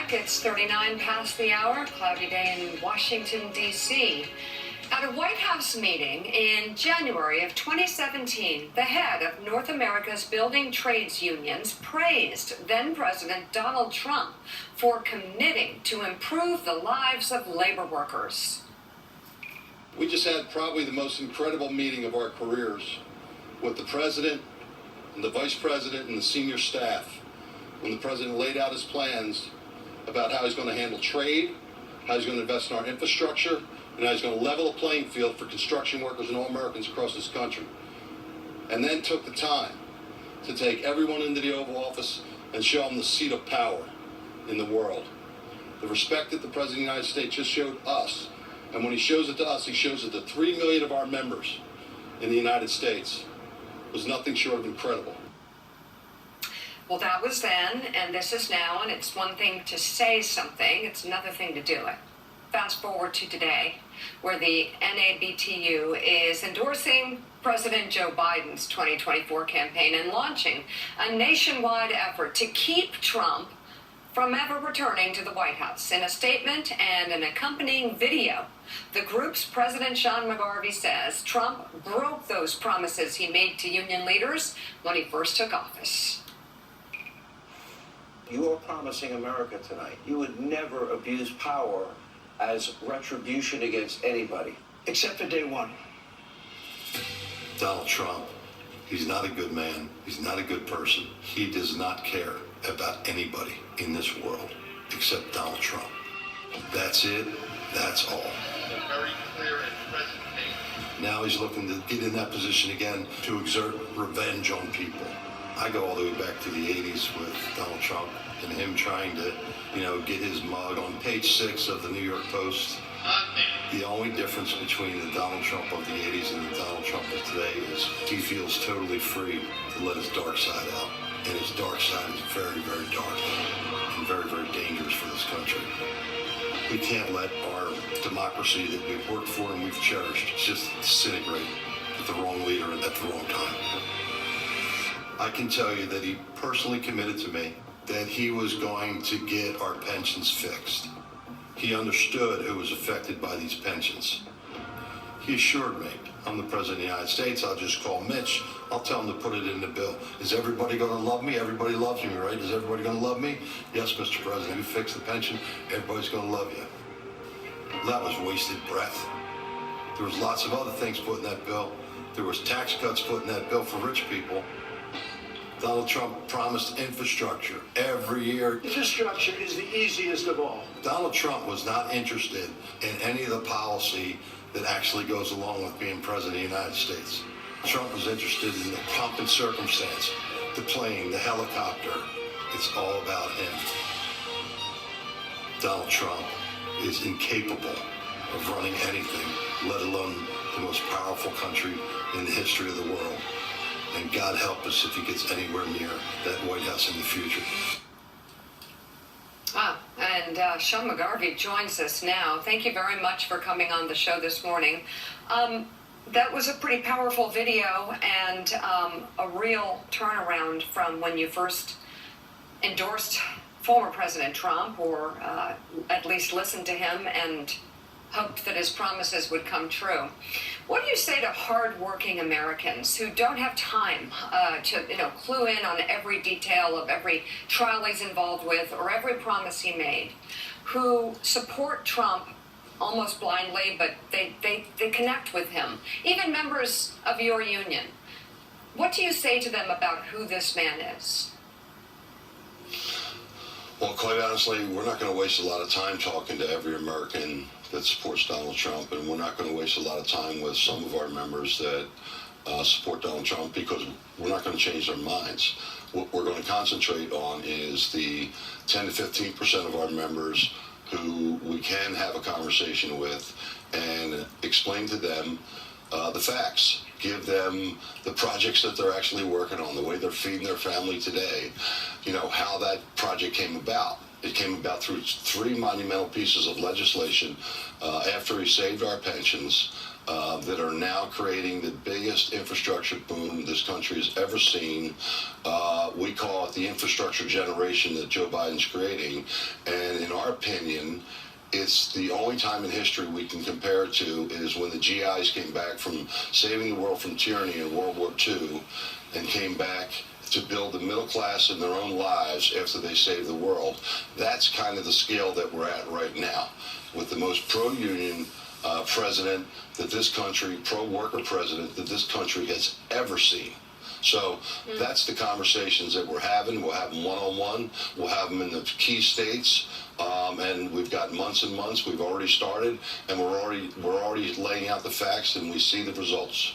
back. It's 39 past the hour. Cloudy day in Washington, D.C. At a White House meeting in January of 2017, the head of North America's building trades unions praised then-President Donald Trump for committing to improve the lives of labor workers. We just had probably the most incredible meeting of our careers with the president and the vice president and the senior staff when the president laid out his plans about how he's going to handle trade, how he's going to invest in our infrastructure, and how he's going to level the playing field for construction workers and all Americans across this country. And then took the time to take everyone into the Oval Office and show them the seat of power in the world. The respect that the President of the United States just showed us, and when he shows it to us, he shows it to 3 million of our members in the United States, was nothing short of incredible. Well, that was then, and this is now, and it's one thing to say something, it's another thing to do it. Fast forward to today, where the NABTU is endorsing President Joe Biden's 2024 campaign and launching a nationwide effort to keep Trump from ever returning to the White House. In a statement and an accompanying video, the group's president, Sean McGarvey, says Trump broke those promises he made to union leaders when he first took office. You are promising America tonight you would never abuse power as retribution against anybody. Except for day one. Donald Trump, he's not a good man. He's not a good person. He does not care about anybody in this world except Donald Trump. That's it. That's all. Very clear and present case. Now he's looking to get in that position again to exert revenge on people. I go all the way back to the 80s with Donald Trump and him trying to, get his mug on page 6 of the New York Post. The only difference between the Donald Trump of the 80s and the Donald Trump of today is he feels totally free to let his dark side out. And his dark side is very, very dark and very, very dangerous for this country. We can't let our democracy that we've worked for and we've cherished just disintegrate with the wrong leader at the wrong time. I can tell you that he personally committed to me that he was going to get our pensions fixed. He understood who was affected by these pensions. He assured me, I'm the President of the United States, I'll just call Mitch, I'll tell him to put it in the bill. Is everybody going to love me? Everybody loves me, right? Is everybody going to love me? Yes, Mr. President, you fix the pension, everybody's going to love you. That was wasted breath. There was lots of other things put in that bill. There was tax cuts put in that bill for rich people. Donald Trump promised infrastructure every year. Infrastructure is the easiest of all. Donald Trump was not interested in any of the policy that actually goes along with being President of the United States. Trump was interested in the pomp and circumstance, the plane, the helicopter. It's all about him. Donald Trump is incapable of running anything, let alone the most powerful country in the history of the world. And God help us if he gets anywhere near that White House in the future. And Sean McGarvey joins us now. Thank you very much for coming on the show this morning. That was a pretty powerful video and a real turnaround from when you first endorsed former President Trump, or at least listened to him and hoped that his promises would come true. What do you say to hardworking Americans who don't have time to clue in on every detail of every trial he's involved with or every promise he made, who support Trump almost blindly, but they connect with him, even members of your union? What do you say to them about who this man is? Well, quite honestly, we're not going to waste a lot of time talking to every American that supports Donald Trump, and we're not going to waste a lot of time with some of our members that support Donald Trump, because we're not going to change their minds. What we're going to concentrate on is the 10 to 15% of our members who we can have a conversation with and explain to them the facts. Give them the projects that they're actually working on, the way they're feeding their family today, how that project came about. It came about through 3 monumental pieces of legislation after he saved our pensions that are now creating the biggest infrastructure boom this country has ever seen. We call it the infrastructure generation that Joe Biden's creating. And our opinion, it's the only time in history we can compare it to is when the GIs came back from saving the world from tyranny in World War II and came back to build the middle class in their own lives after they saved the world. That's kind of the scale that we're at right now, with the most pro-union president that this country, pro-worker president that this country has ever seen. So that's the conversations that we're having. We'll have them one-on-one. We'll have them in the key states, and we've got months and months. We've already started, and we're already laying out the facts, and we see the results.